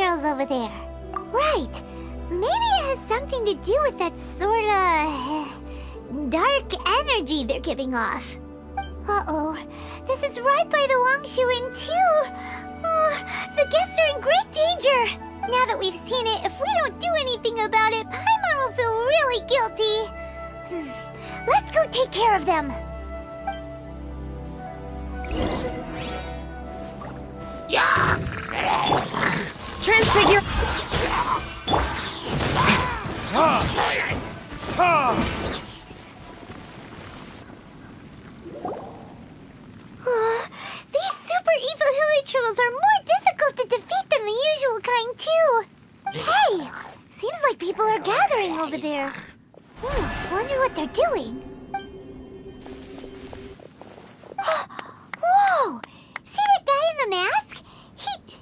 churls over there. Right. Maybe it has something to do with that sorta dark energy they're giving off. Uh-oh. This is right by the Wangshu Inn, too. The guests are in great danger. Now that we've seen it, if we don't do anything about it, Paimon will feel really guilty. Let's go take care of them. Transfigure! These super evil hilichurls are more difficult to defeat than the usual kind, too. Hey! Seems like people are gathering over there. Wonder what they're doing. Whoa! See that guy in the mask?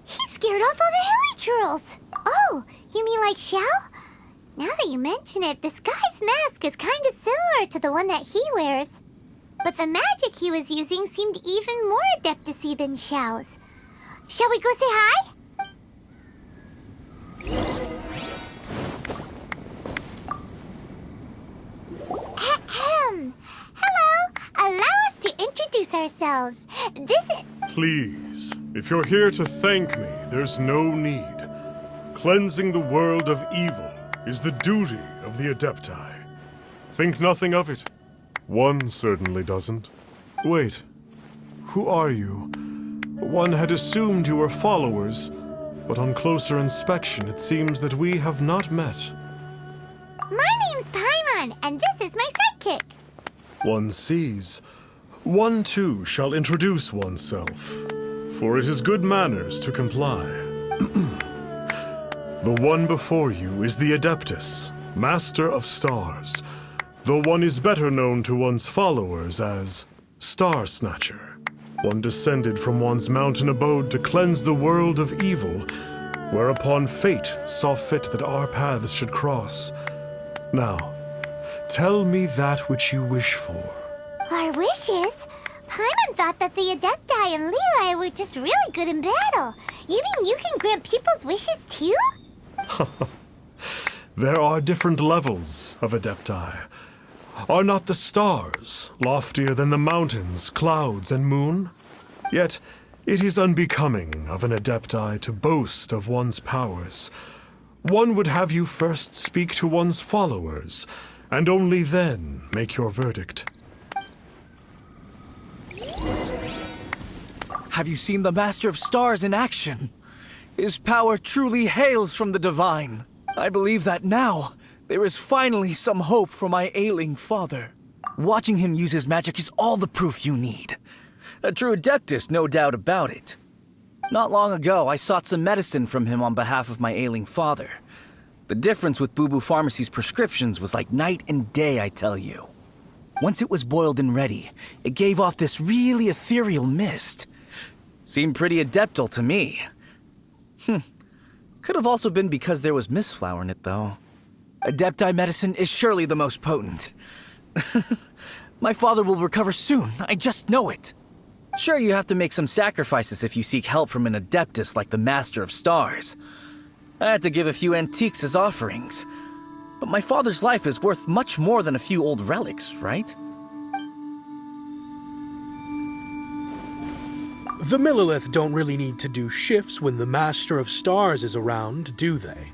He scared off all the hilichurls. Oh, you mean like Xiao? Now that you mention it, this guy's mask is kind of similar to the one that he wears. But the magic he was using seemed even more adeptacy than Xiao's. Shall we go say hi? Ahem. Hello. Allow us to introduce ourselves. This is... Please, if you're here to thank me, there's no need. Cleansing the world of evil is the duty of the Adepti. Think nothing of it. One certainly doesn't. Wait, who are you? One had assumed you were followers, but on closer inspection it seems that we have not met. My name's Paimon, and this is my sidekick. One sees. One too shall introduce oneself, for it is good manners to comply. The one before you is the Adeptus, Master of Stars. Though one is better known to one's followers as Star Snatcher. One descended from one's mountain abode to cleanse the world of evil, whereupon fate saw fit that our paths should cross. Now, tell me that which you wish for. Our wishes? Paimon thought that the Adepti and Leela were just really good in battle. You mean you can grant people's wishes too? There are different levels of Adepti. Are not the stars loftier than the mountains, clouds, and moon? Yet, it is unbecoming of an Adepti to boast of one's powers. One would have you first speak to one's followers, and only then make your verdict. Have you seen the Master of Stars in action? His power truly hails from the divine. I believe that now, there is finally some hope for my ailing father. Watching him use his magic is all the proof you need. A true Adeptus, no doubt about it. Not long ago, I sought some medicine from him on behalf of my ailing father. The difference with Boo Boo Pharmacy's prescriptions was like night and day, I tell you. Once it was boiled and ready, it gave off this really ethereal mist. Seemed pretty adeptal to me. Could have also been because there was mistflower in it, though. Adepti medicine is surely the most potent. My father will recover soon, I just know it. Sure, you have to make some sacrifices if you seek help from an Adeptus like the Master of Stars. I had to give a few antiques as offerings. But my father's life is worth much more than a few old relics, right? The Millilith don't really need to do shifts when the Master of Stars is around, do they?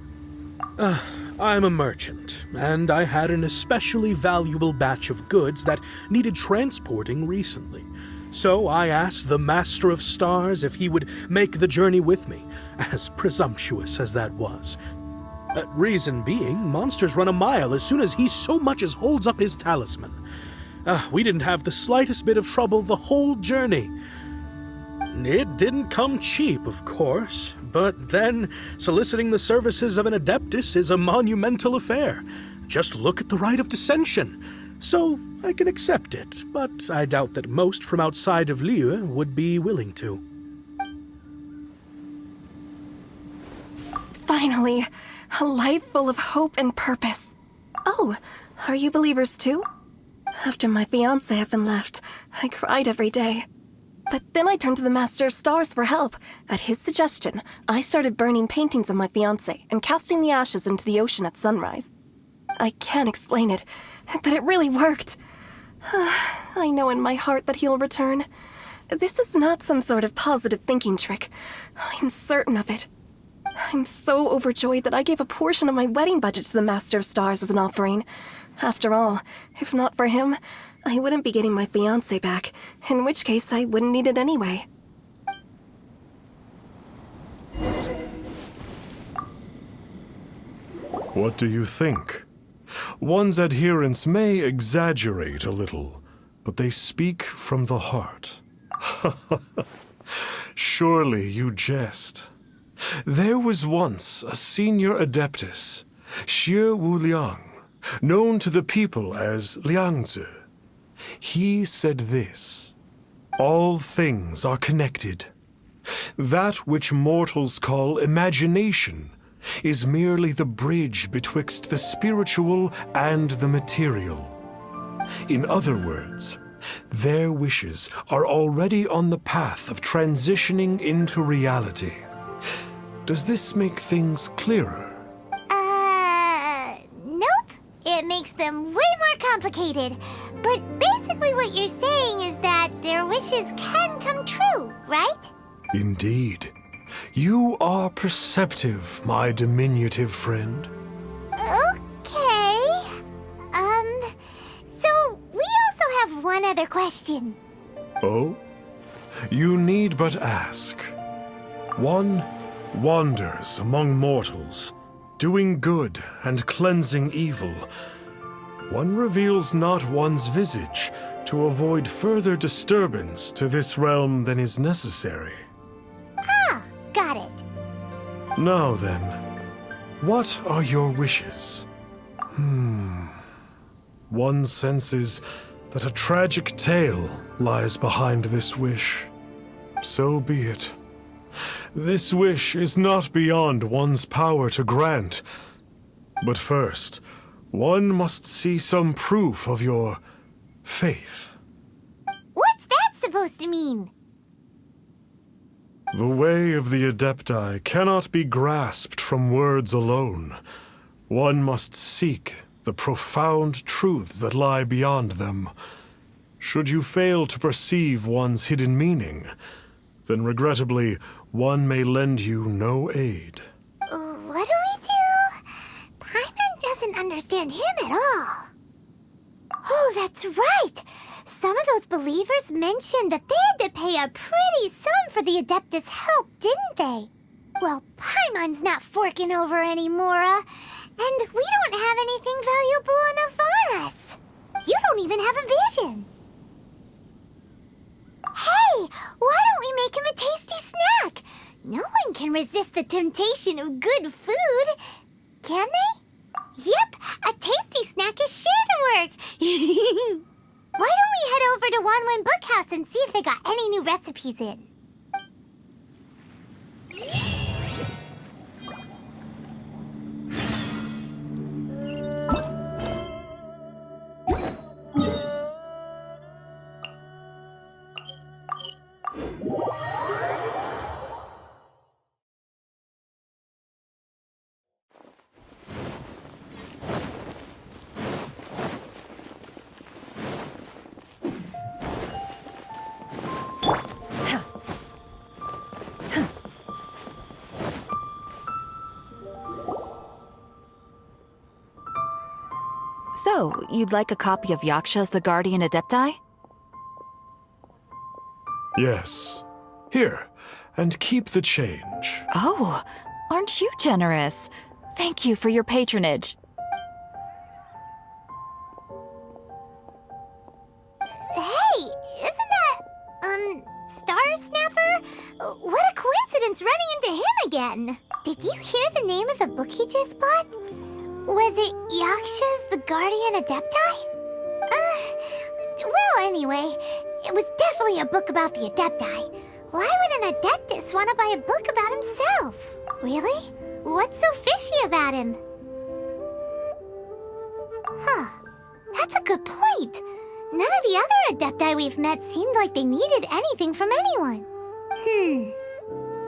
I'm a merchant, and I had an especially valuable batch of goods that needed transporting recently. So I asked the Master of Stars if he would make the journey with me, as presumptuous as that was. Reason being, monsters run a mile as soon as he so much as holds up his talisman. We didn't have the slightest bit of trouble the whole journey. It didn't come cheap, of course, but then soliciting the services of an Adeptus is a monumental affair. Just look at the rite of dissension. So I can accept it, but I doubt that most from outside of Liyue would be willing to. Finally, a life full of hope and purpose. Oh, are you believers too? After my fiancé had been left, I cried every day. But then I turned to the Master of Stars for help. At his suggestion, I started burning paintings of my fiancé and casting the ashes into the ocean at sunrise. I can't explain it, but it really worked. I know in my heart that he'll return. This is not some sort of positive thinking trick. I'm certain of it. I'm so overjoyed that I gave a portion of my wedding budget to the Master of Stars as an offering. After all, if not for him, I wouldn't be getting my fiancé back, in which case I wouldn't need it anyway. What do you think? One's adherents may exaggerate a little, but they speak from the heart. Surely you jest. There was once a senior adeptus, Xie Wuliang, known to the people as Liangzi. He said this: all things are connected. That which mortals call imagination is merely the bridge betwixt the spiritual and the material. In other words, their wishes are already on the path of transitioning into reality. Does this make things clearer? Nope. It makes them way more complicated. But basically what you're saying is that their wishes can come true, right? Indeed. You are perceptive, my diminutive friend. Okay. So we also have one other question. Oh? You need but ask. One wanders among mortals, doing good and cleansing evil. One reveals not one's visage to avoid further disturbance to this realm than is necessary. Ah, got it. Now then, what are your wishes? One senses that a tragic tale lies behind this wish. So be it. This wish is not beyond one's power to grant. But first, one must see some proof of your faith. What's that supposed to mean? The way of the Adepti cannot be grasped from words alone. One must seek the profound truths that lie beyond them. Should you fail to perceive one's hidden meaning, then regrettably, one may lend you no aid. What do we do? Paimon doesn't understand him at all. Oh, that's right! Some of those believers mentioned that they had to pay a pretty sum for the Adeptus' help, didn't they? Well, Paimon's not forking over anymore, and we don't have anything valuable enough on us. You don't even have a vision. Hey, why don't we make him a tasty snack? No one can resist the temptation of good food, can they? Yep, a tasty snack is sure to work. Why don't we head over to Wanwen Bookhouse and see if they got any new recipes in? So, you'd like a copy of Yaksha's The Guardian Adepti? Yes. Here, and keep the change. Oh, aren't you generous? Thank you for your patronage. Hey, isn't that, Star Snapper? What a coincidence running into him again! Did you hear the name of the book he just bought? Was it Yaksha's The Guardian Adepti? Well, anyway, it was definitely a book about the Adepti. Why would an Adeptus want to buy a book about himself? Really? What's so fishy about him? Huh. That's a good point. None of the other Adepti we've met seemed like they needed anything from anyone.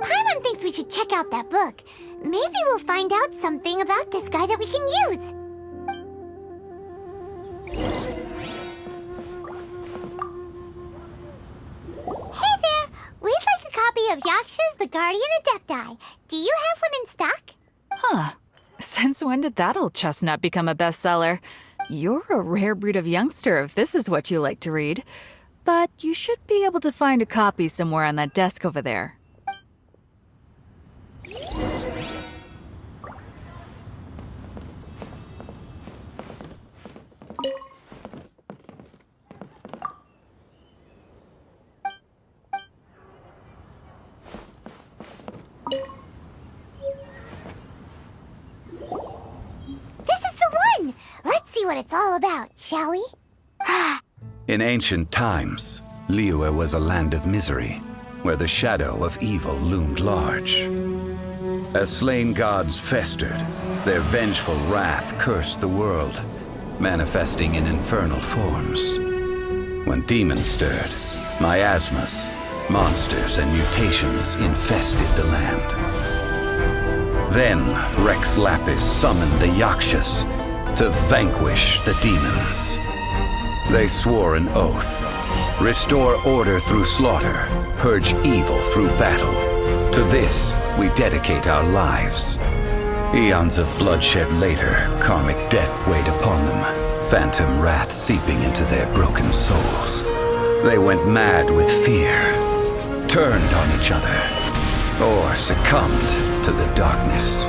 Paimon thinks we should check out that book. Maybe we'll find out something about this guy that we can use. Hey there! We'd like a copy of Yaksha's The Guardian Adepti. Do you have one in stock? Huh. Since when did that old chestnut become a bestseller? You're a rare breed of youngster if this is what you like to read. But you should be able to find a copy somewhere on that desk over there. This is the one! Let's see what it's all about, shall we? In ancient times, Liyue was a land of misery, where the shadow of evil loomed large. As slain gods festered, their vengeful wrath cursed the world, manifesting in infernal forms. When demons stirred, miasmas, monsters, and mutations infested the land. Then Rex Lapis summoned the Yakshas to vanquish the demons. They swore an oath: restore order through slaughter, purge evil through battle. To this, we dedicate our lives. Eons of bloodshed later, karmic debt weighed upon them, phantom wrath seeping into their broken souls. They went mad with fear, turned on each other, or succumbed to the darkness.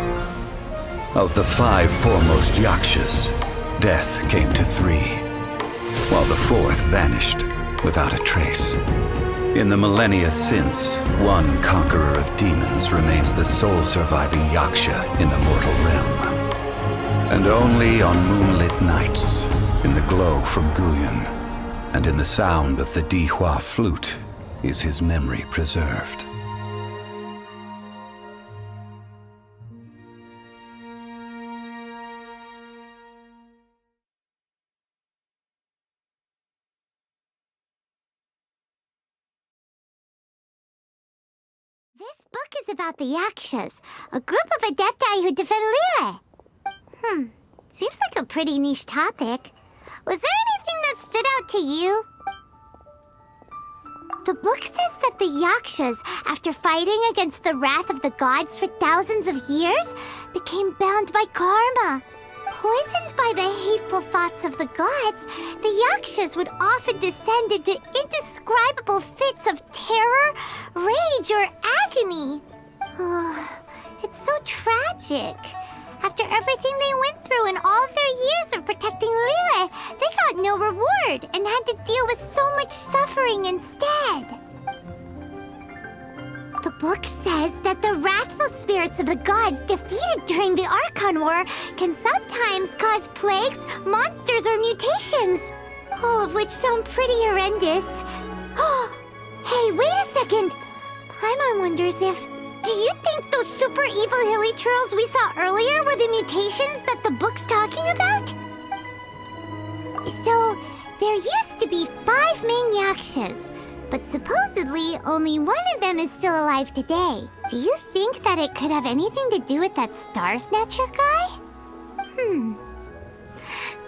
Of the 5 foremost Yakshas, death came to 3, while the 4th vanished without a trace. In the millennia since, one conqueror of demons remains the sole surviving Yaksha in the mortal realm. And only on moonlit nights, in the glow from Guyon, and in the sound of the Dihua flute, is his memory preserved. This book is about the Yakshas, a group of Adepti who defend Liyue. Seems like a pretty niche topic. Was there anything that stood out to you? The book says that the Yakshas, after fighting against the wrath of the gods for thousands of years, became bound by karma. Poisoned by the hateful thoughts of the gods, the Yakshas would often descend into indescribable fits of terror, rage, or agony. It's so tragic. After everything they went through in all their years of protecting Liyue, they got no reward and had to deal with so much suffering instead. The book says that the wrathful spirits of the gods defeated during the Archon War can sometimes cause plagues, monsters, or mutations. All of which sound pretty horrendous. Hey, wait a second! Paimon wonders if... Do you think those super evil hilly churls we saw earlier were the mutations that the book's talking about? So, there used to be 5 main Yakshas, but supposedly only one of them is still alive today. Do you think that it could have anything to do with that Star Snatcher guy?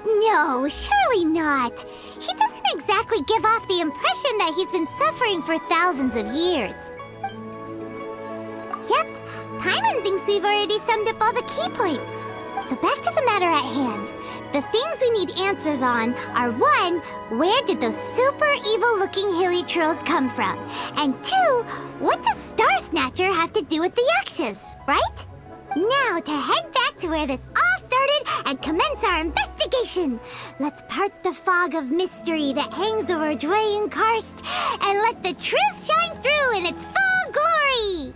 No, surely not. He doesn't exactly give off the impression that he's been suffering for thousands of years. Yep, Paimon thinks we've already summed up all the key points. So back to the matter at hand. The things we need answers on are 1, where did those super evil-looking hilly trolls come from? And 2, what does Star Snatcher have to do with the Yakshas, right? Now to head back to where this all started and commence our investigation. Let's part the fog of mystery that hangs over Dwayne Karst and let the truth shine through in its full glory.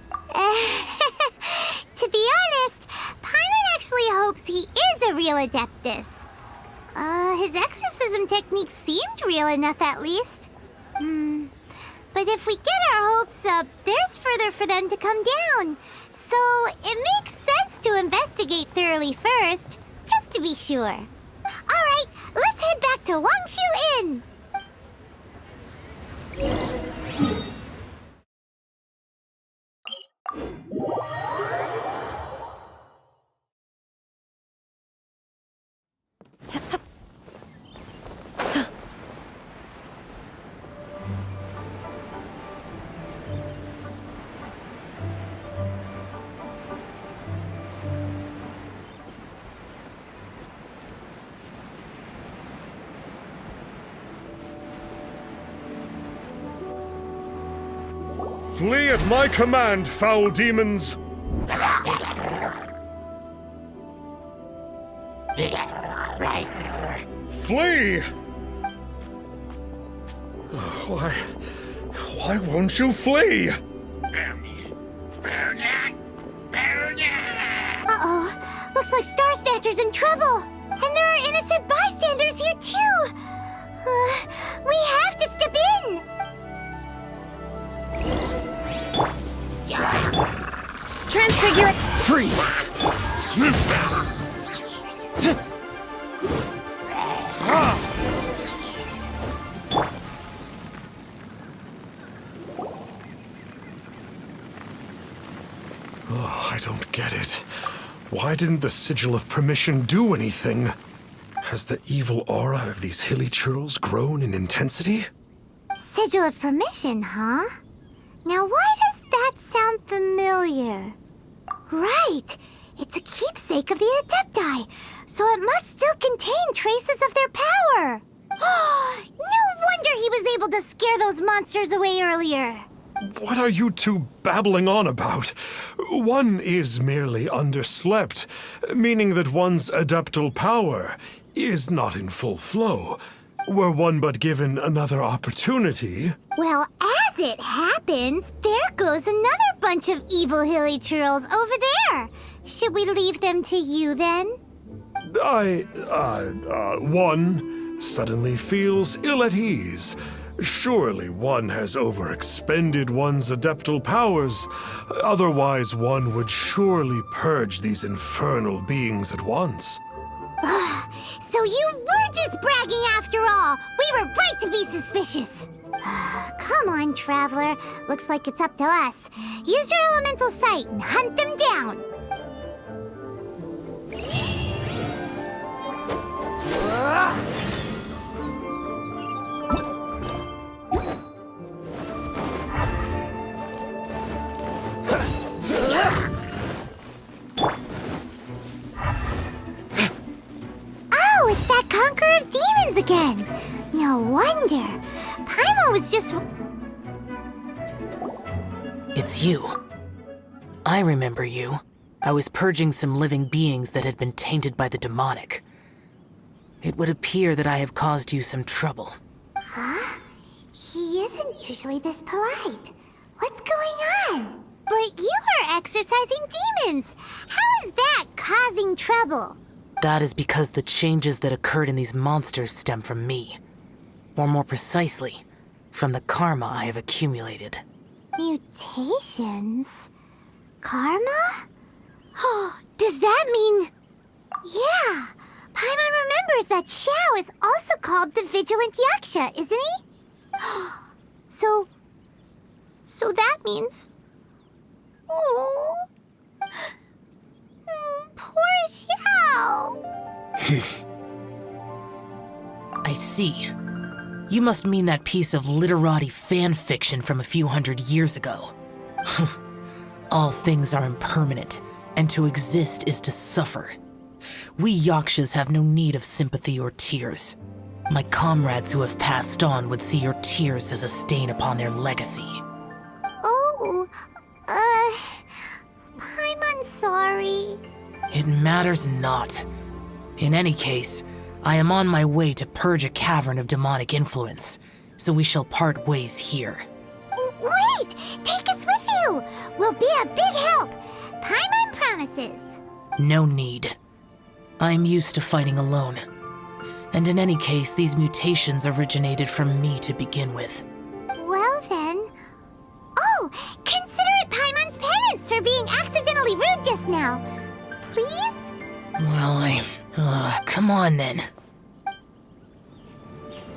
To be honest, Paimon actually hopes he is a real Adeptus. His exorcism technique seemed real enough at least. But if we get our hopes up, there's further for them to come down. So it makes sense to investigate thoroughly first, just to be sure. Alright, let's head back to Wangshu Inn! Flee at my command, foul demons! Flee! Why won't you flee? Uh-oh. Looks like Star Snatcher's in trouble. And there are innocent bystanders here, too. We have to step in. Transfigure. Freeze! Oh, I don't get it. Why didn't the Sigil of Permission do anything? Has the evil aura of these hilly churls grown in intensity? Sigil of Permission, huh? Now why does that sound familiar? Right! It's a keepsake of the Adepti, so it must still contain traces of their power. No wonder he was able to scare those monsters away earlier. What are you two babbling on about? One is merely underslept, meaning that one's adeptal power is not in full flow. Were one but given another opportunity... Well, as it happens, there goes another bunch of evil hilly churls over there. Should we leave them to you then? One suddenly feels ill at ease. Surely one has overexpended one's adeptal powers. Otherwise, one would surely purge these infernal beings at once. So you were just bragging after all. We were right to be suspicious. Come on, Traveler. Looks like it's up to us. Use your elemental sight and hunt them down. Oh, it's that Conqueror of Demons again. No wonder. Paimon was just... It's you. I remember you. I was purging some living beings that had been tainted by the demonic. It would appear that I have caused you some trouble. Huh? He isn't usually this polite. What's going on? But you are exorcising demons. How is that causing trouble? That is because the changes that occurred in these monsters stem from me. Or more precisely, from the karma I have accumulated. Mutations? Karma? Oh, does that mean... Yeah, Paimon remembers that Xiao is also called the Vigilant Yaksha, isn't he? So that means... Oh... Poor Xiao. I see. You must mean that piece of literati fan fiction from a few hundred years ago. All things are impermanent, and to exist is to suffer. We Yakshas have no need of sympathy or tears. My comrades who have passed on would see your tears as a stain upon their legacy. Oh, I'm sorry. It matters not. In any case, I am on my way to purge a cavern of demonic influence, so we shall part ways here. Wait! Take us with you! We'll be a big help! Paimon promises! No need. I am used to fighting alone. And in any case, these mutations originated from me to begin with. Well then... Oh! Consider it Paimon's penance for being accidentally rude just now. Please? Well, come on then.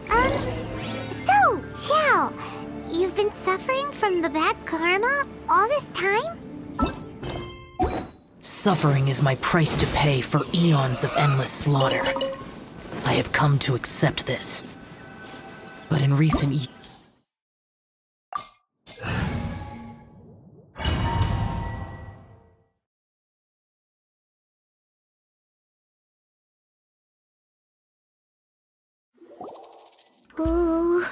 So, Xiao, you've been suffering from the bad karma all this time? Suffering is my price to pay for eons of endless slaughter. I have come to accept this. But in recent years... Ooh,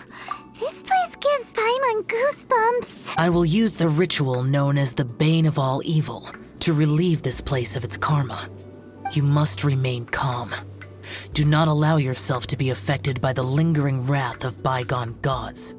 this place gives Paimon goosebumps. I will use the ritual known as the Bane of All Evil to relieve this place of its karma. You must remain calm. Do not allow yourself to be affected by the lingering wrath of bygone gods.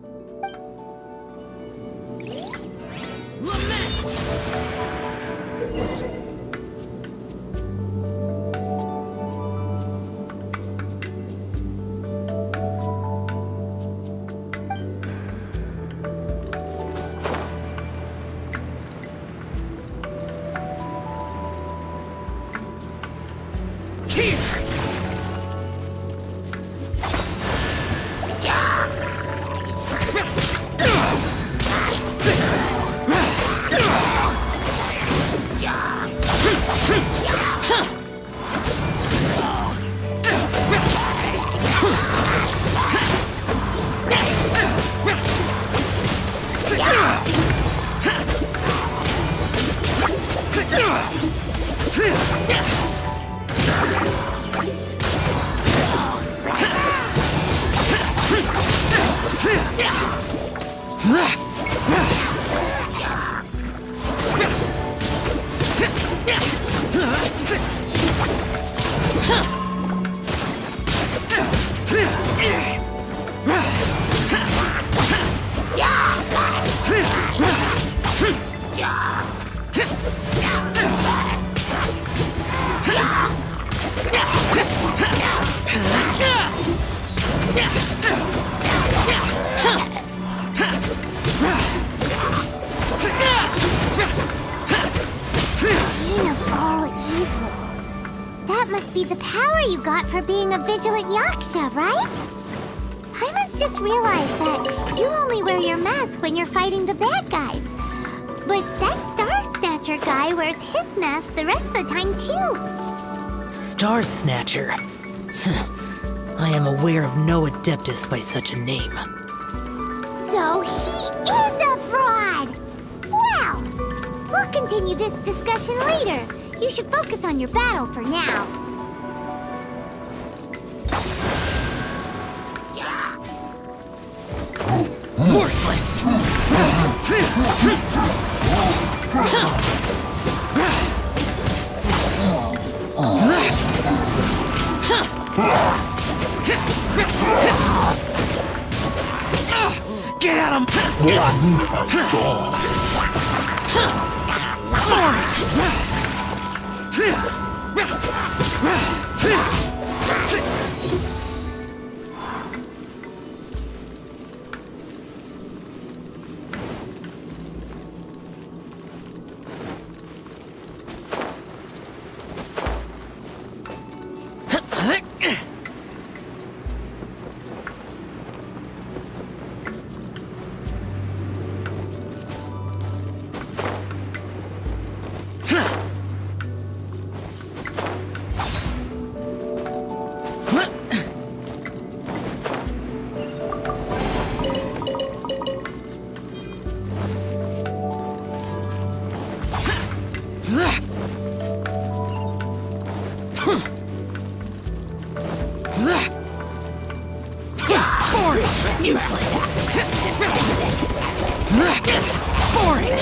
Bane of all evil. That must be the power you got for being a vigilant yaksha, right? Paimons just realized that you only wear your mask when you're fighting the bad guys. But that Star Snatcher guy wears his mask the rest of the time, too. Star Snatcher. I am aware of no Adeptus by such a name. So he is a fraud! Well, we'll continue this discussion later. You should focus on your battle for now. Worthless! Get at him! Useless! Boring!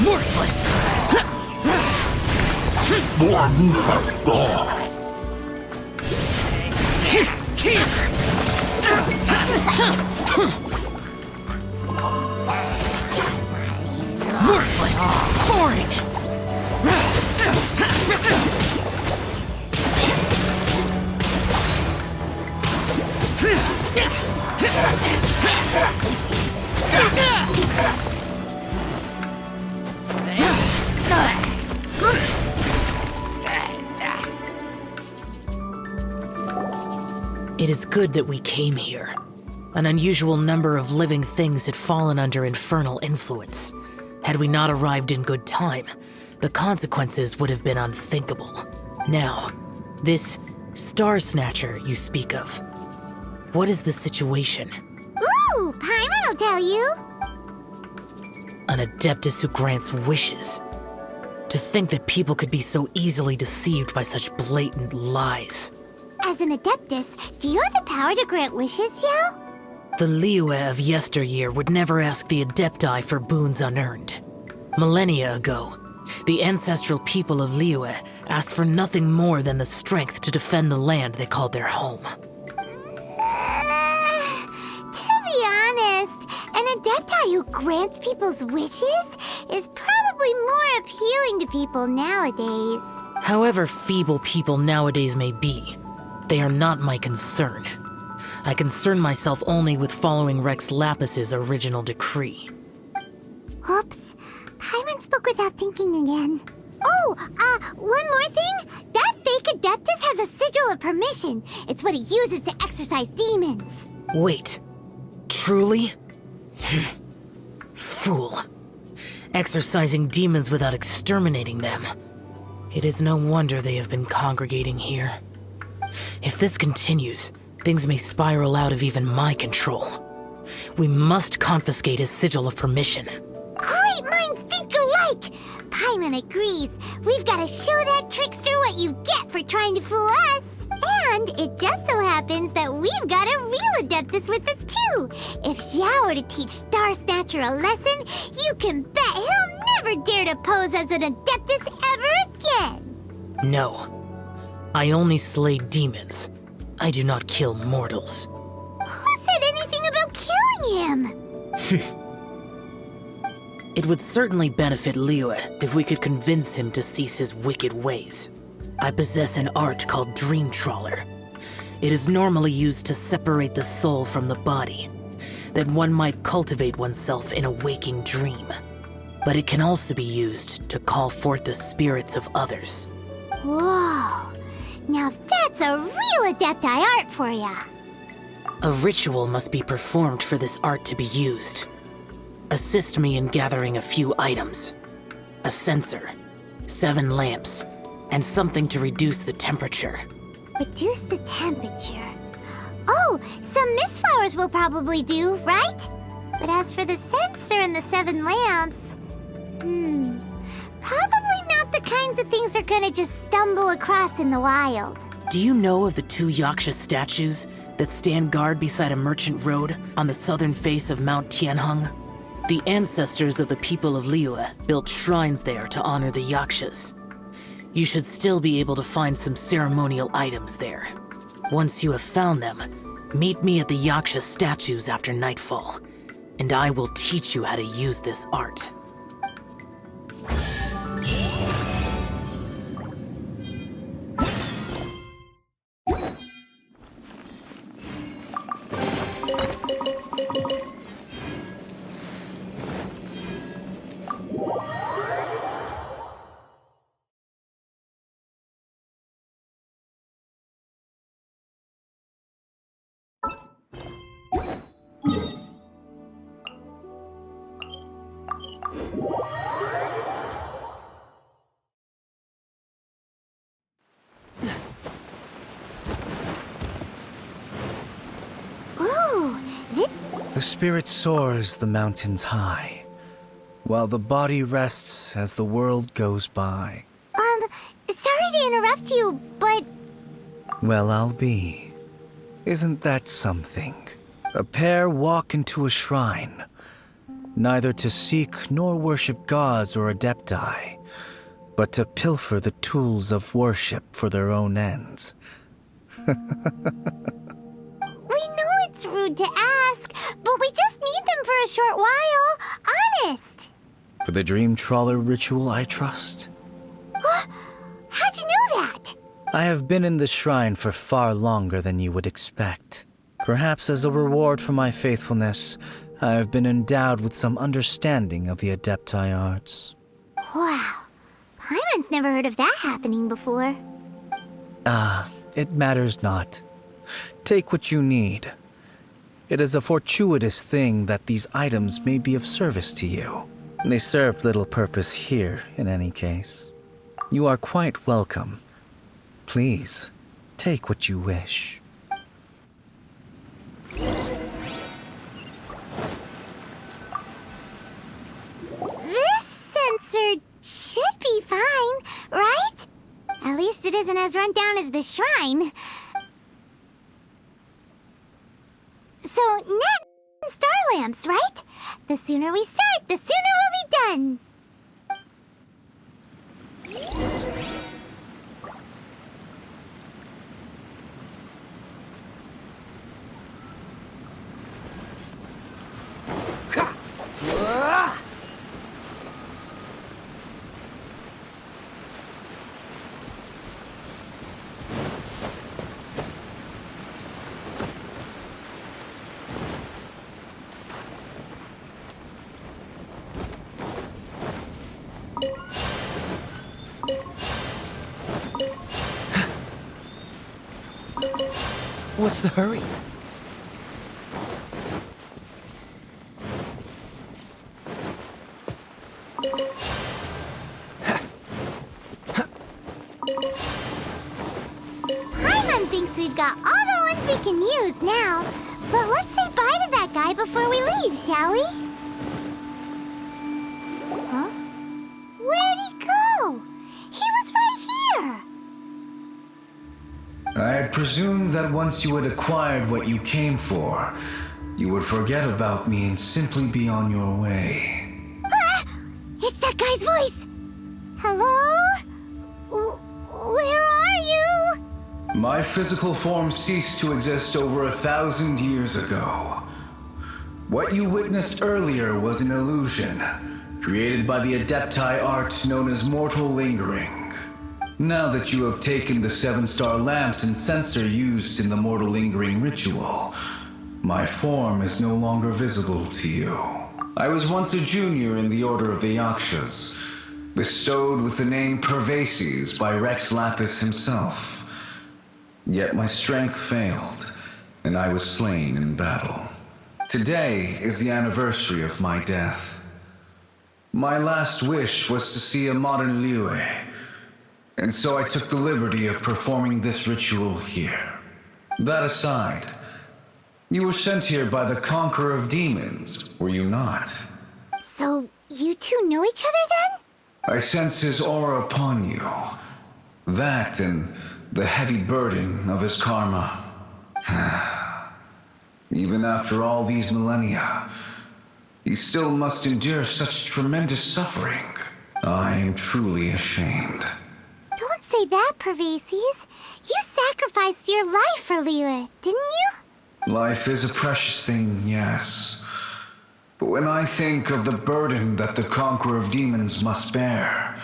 Worthless! Worthless! Boring! It is good that we came here. An unusual number of living things had fallen under infernal influence. Had we not arrived in good time, the consequences would have been unthinkable. Now, this Star Snatcher you speak of, what is the situation? Ooh, Paimon will tell you. An Adeptus who grants wishes. To think that people could be so easily deceived by such blatant lies. As an Adeptus, do you have the power to grant wishes, Xiao? The Liyue of yesteryear would never ask the Adepti for boons unearned. Millennia ago, the ancestral people of Liyue asked for nothing more than the strength to defend the land they called their home. To be honest, an Adepti who grants people's wishes is probably more appealing to people nowadays. However feeble people nowadays may be, they are not my concern. I concern myself only with following Rex Lapis's original decree. Oops. Paimon spoke without thinking again. Oh, one more thing. That fake Adeptus has a sigil of permission. It's what he uses to exorcise demons. Wait. Truly? Fool. Exorcising demons without exterminating them. It is no wonder they have been congregating here. If this continues, things may spiral out of even my control. We must confiscate his sigil of permission. Great minds think alike! Paimon agrees. We've got to show that trickster what you get for trying to fool us. And it just so happens that we've got a real Adeptus with us too. If Xiao were to teach Star Snatcher a lesson, you can bet he'll never dare to pose as an Adeptus ever again. No. I only slay demons. I do not kill mortals. Who said anything about killing him? It would certainly benefit Liyue if we could convince him to cease his wicked ways. I possess an art called Dream Trawler. It is normally used to separate the soul from the body, that one might cultivate oneself in a waking dream. But it can also be used to call forth the spirits of others. Whoa. Now that's a real Adepti art for ya. A ritual must be performed for this art to be used. Assist me in gathering a few items. A censer, 7 lamps, and something to reduce the temperature. Reduce the temperature. Oh, some mist flowers will probably do, right? But as for the censer and the 7 lamps... probably not the kinds of things they're gonna just stumble across in the wild. Do you know of the 2 Yaksha statues that stand guard beside a merchant road on the southern face of Mount Tianheng? The ancestors of the people of Liyue built shrines there to honor the Yakshas. You should still be able to find some ceremonial items there. Once you have found them, meet me at the Yaksha statues after nightfall, and I will teach you how to use this art. Ooh, this... The spirit soars the mountains high, while the body rests as the world goes by. Sorry to interrupt you, but... Well, I'll be. Isn't that something? A pair walk into a shrine, neither to seek nor worship gods or adepti, but to pilfer the tools of worship for their own ends. We know it's rude to ask, but we just need them for a short while. Honest. For the Dream Trawler ritual, I trust. How'd you know that? I have been in the shrine for far longer than you would expect. Perhaps as a reward for my faithfulness, I have been endowed with some understanding of the Adepti arts. Wow. Paimon's never heard of that happening before. It matters not. Take what you need. It is a fortuitous thing that these items may be of service to you. They serve little purpose here, in any case. You are quite welcome. Please, take what you wish. This sensor should be fine, right? At least it isn't as run down as the shrine. So, next, star lamps, right? The sooner we start, the sooner we'll be done. What's the hurry? Paimon thinks we've got all the ones we can use now. But let's say bye to that guy before we leave, shall we? Huh? Where'd he go? He was right here! I had presumed that once you had acquired what you came for, you would forget about me and simply be on your way. Ah! It's that guy's voice! Hello? Where are you? My physical form ceased to exist over 1,000 years ago. What you witnessed earlier was an illusion, created by the Adepti art known as mortal lingering. Now that you have taken the 7-star lamps and sensor used in the mortal lingering ritual, my form is no longer visible to you. I was once a junior in the Order of the Yakshas, bestowed with the name Pervases by Rex Lapis himself. Yet my strength failed, and I was slain in battle. Today is the anniversary of my death. My last wish was to see a modern Liyue, and so I took the liberty of performing this ritual here. That aside, you were sent here by the Conqueror of Demons, were you not? So, you two know each other then? I sense his aura upon you. That and the heavy burden of his karma. Even after all these millennia, he still must endure such tremendous suffering. I am truly ashamed. Don't say that, Pervases. You sacrificed your life for Liyue, didn't you? Life is a precious thing, yes. But when I think of the burden that the Conqueror of Demons must bear,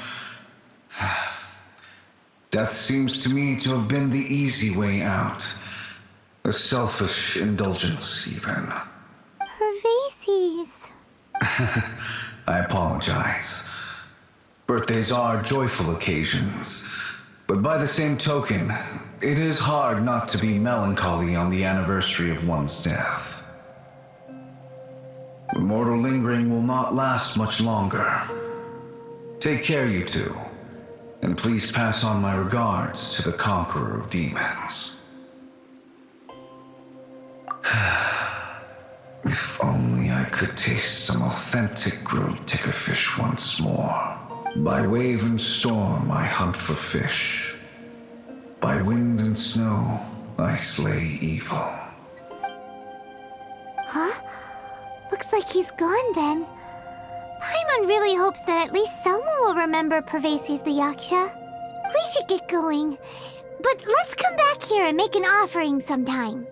death seems to me to have been the easy way out. A selfish indulgence, even. Pervases. I apologize. Birthdays are joyful occasions, but by the same token, it is hard not to be melancholy on the anniversary of one's death. The mortal lingering will not last much longer. Take care, you two, and please pass on my regards to the Conqueror of Demons. If only I could taste some authentic grilled ticker fish once more. By wave and storm I hunt for fish. By wind and snow I slay evil. Huh? Looks like he's gone then. Paimon really hopes that at least someone will remember Pervases the Yaksha. We should get going. But let's come back here and make an offering sometime.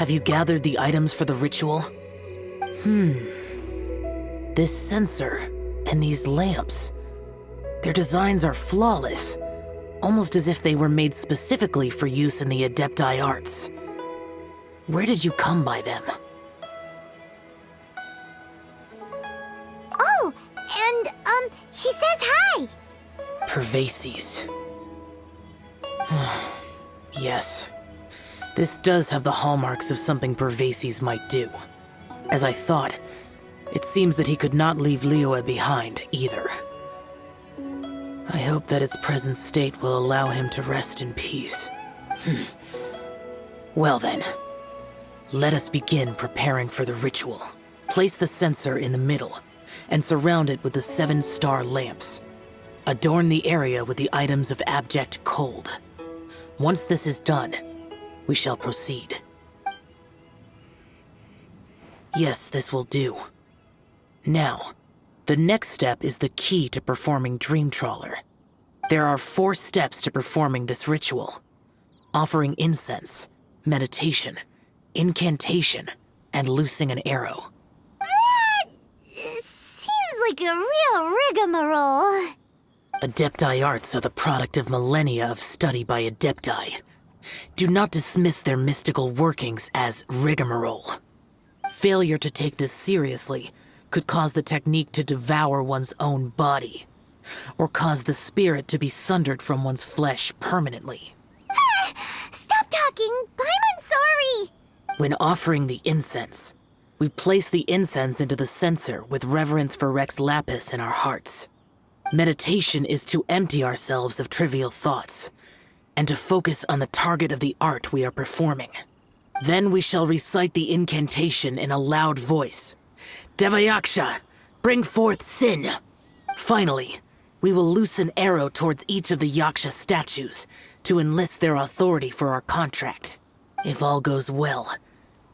Have you gathered the items for the ritual? This sensor and these lamps. Their designs are flawless, almost as if they were made specifically for use in the Adepti arts. Where did you come by them? Oh, and, he says hi! Pervases. Yes. This does have the hallmarks of something Pervases might do. As I thought, it seems that he could not leave Liyue behind, either. I hope that its present state will allow him to rest in peace. Well then, let us begin preparing for the ritual. Place the censer in the middle, and surround it with the 7-star lamps. Adorn the area with the items of abject cold. Once this is done, we shall proceed. Yes, this will do. Now, the next step is the key to performing Dream Trawler. There are 4 steps to performing this ritual: offering incense, meditation, incantation, and loosing an arrow. That seems like a real rigmarole. Adepti arts are the product of millennia of study by Adepti. Do not dismiss their mystical workings as rigmarole. Failure to take this seriously could cause the technique to devour one's own body, or cause the spirit to be sundered from one's flesh permanently. Stop talking! I'm sorry! When offering the incense, we place the incense into the censer with reverence for Rex Lapis in our hearts. Meditation is to empty ourselves of trivial thoughts, and to focus on the target of the art we are performing. Then we shall recite the incantation in a loud voice. Devayaksha, bring forth sin! Finally, we will loose an arrow towards each of the Yaksha statues to enlist their authority for our contract. If all goes well,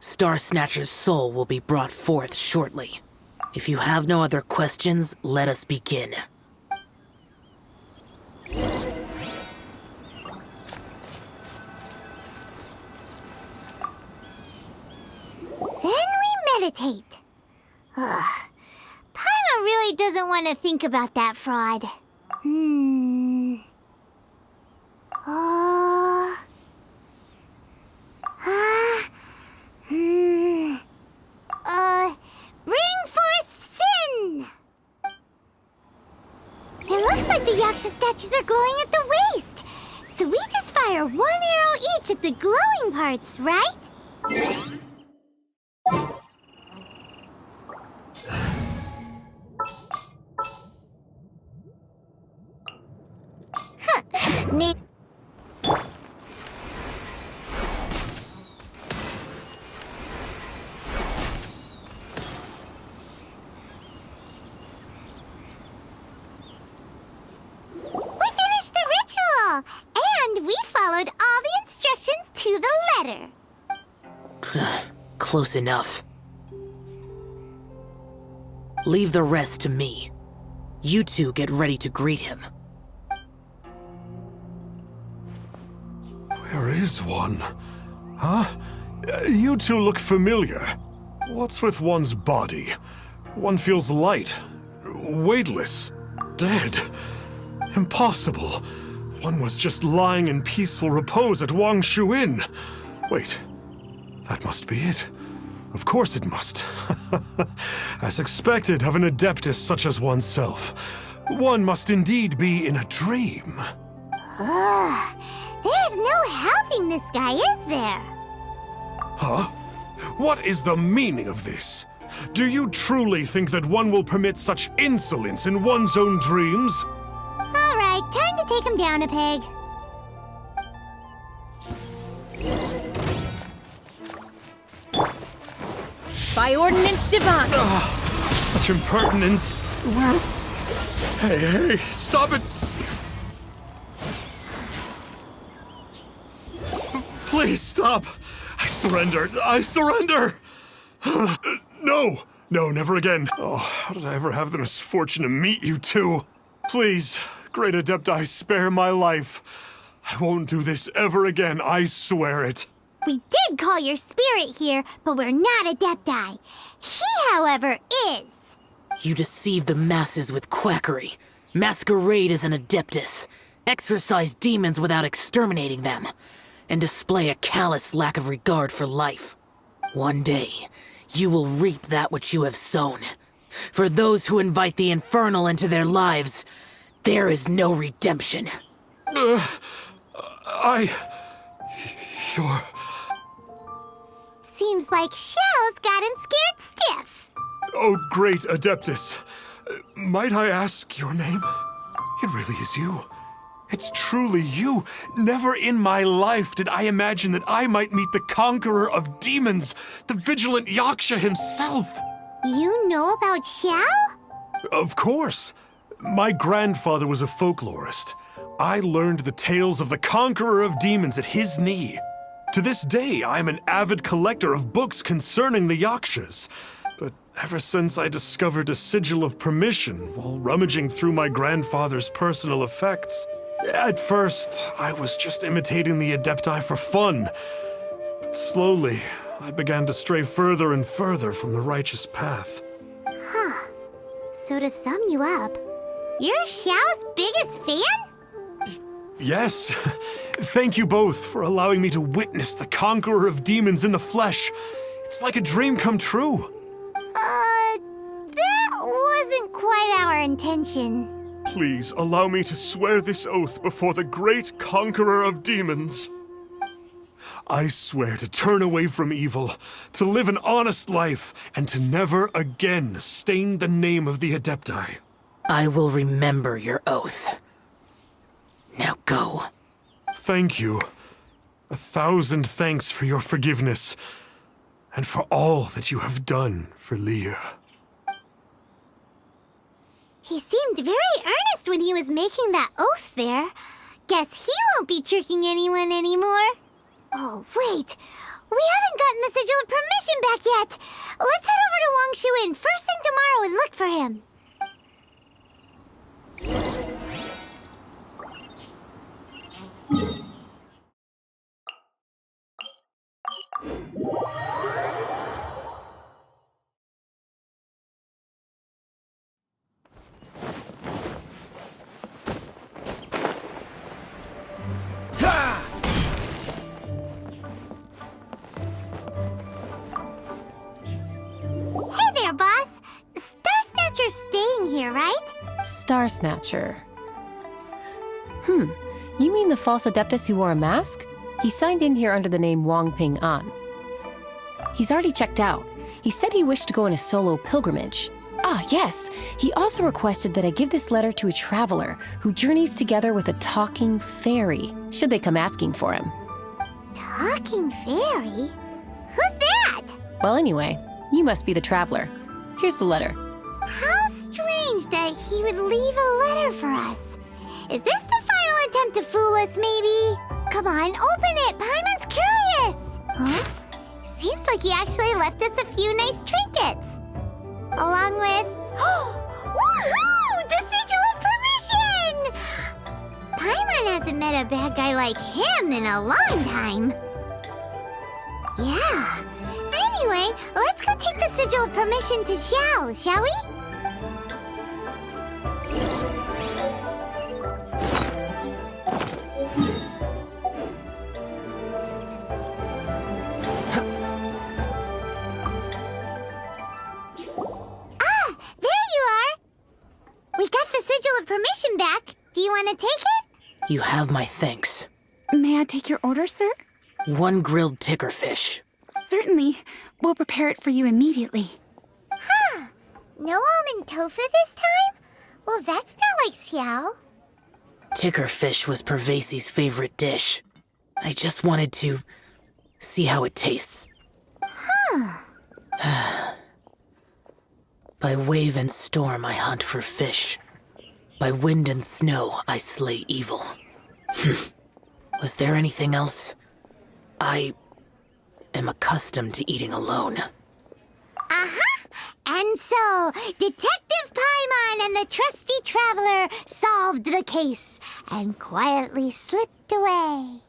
Star Snatcher's soul will be brought forth shortly. If you have no other questions, let us begin. Then we meditate. Ugh. Paimon really doesn't want to think about that fraud. Bring forth sin! It looks like the Yaksha statues are glowing at the waist. So we just fire 1 arrow each at the glowing parts, right? We finished the ritual! And we followed all the instructions to the letter. Close enough. Leave the rest to me. You two get ready to greet him. Where is one? Huh? You two look familiar. What's with one's body? One feels light, weightless, dead. Impossible. One was just lying in peaceful repose at Wangshu Inn. Wait, that must be it. Of course it must. As expected of an adeptus such as oneself, one must indeed be in a dream. There's no helping this guy, is there? Huh? What is the meaning of this? Do you truly think that one will permit such insolence in one's own dreams? Alright, time to take him down a peg. By ordinance divine! Such impertinence. Hey, stop it! Please stop! I surrender! I surrender! No! No, never again. Oh, how did I ever have the misfortune to meet you two? Please, great Adepti, spare my life. I won't do this ever again, I swear it. We did call your spirit here, but we're not Adepti. He, however, is. You deceive the masses with quackery, masquerade as an Adeptus, exorcise demons without exterminating them, and display a callous lack of regard for life. One day, you will reap that which you have sown. For those who invite the infernal into their lives, there is no redemption. You're... Seems like Xiao's got him scared stiff. Oh, great Adeptus. Might I ask your name? It really is you. It's truly you. Never in my life did I imagine that I might meet the conqueror of demons, the vigilant Yaksha himself. You know about Xiao? Of course. My grandfather was a folklorist. I learned the tales of the conqueror of demons at his knee. To this day, I'm an avid collector of books concerning the Yakshas. But ever since I discovered a sigil of permission while rummaging through my grandfather's personal effects, at first, I was just imitating the Adepti for fun. But slowly, I began to stray further and further from the righteous path. Huh. So to sum you up, you're Xiao's biggest fan? Yes. Thank you both for allowing me to witness the conqueror of demons in the flesh. It's like a dream come true. That wasn't quite our intention. Please allow me to swear this oath before the great conqueror of demons. I swear to turn away from evil, to live an honest life, and to never again stain the name of the Adepti. I will remember your oath. Now go. Thank you. 1,000 thanks for your forgiveness, and for all that you have done for Leah. He seemed very earnest when he was making that oath there. Guess he won't be tricking anyone anymore. Oh, wait. We haven't gotten the sigil of permission back yet. Let's head over to Wang Shuin first thing tomorrow and look for him. Hey there, boss. Star Snatcher's staying here, right? Star Snatcher. You mean the false Adeptus who wore a mask? He signed in here under the name Wang Ping An. He's already checked out. He said he wished to go on a solo pilgrimage. Ah, yes. He also requested that I give this letter to a traveler who journeys together with a talking fairy, should they come asking for him. Talking fairy? Who's that? Well, anyway, you must be the traveler. Here's the letter. How strange that he would leave a letter for us. Is this the final attempt to fool us, maybe? Come on, open it! Paimon's curious! Huh? Seems like he actually left us a few nice trinkets. Along with... Woohoo! The sigil of permission! Paimon hasn't met a bad guy like him in a long time. Yeah. Anyway, let's go take the sigil of permission to Xiao, shall we? Permission back. Do you want to take it? You have my thanks. May I take your order, sir? 1 grilled tickerfish. Certainly. We'll prepare it for you immediately. Huh. No almond tofu this time? Well, that's not like Xiao. Tickerfish was Pervasi's favorite dish. I just wanted to see how it tastes. Huh. By wave and storm I hunt for fish. By wind and snow, I slay evil. Was there anything else? I am accustomed to eating alone. Uh-huh. And so, Detective Paimon and the trusty traveler solved the case and quietly slipped away.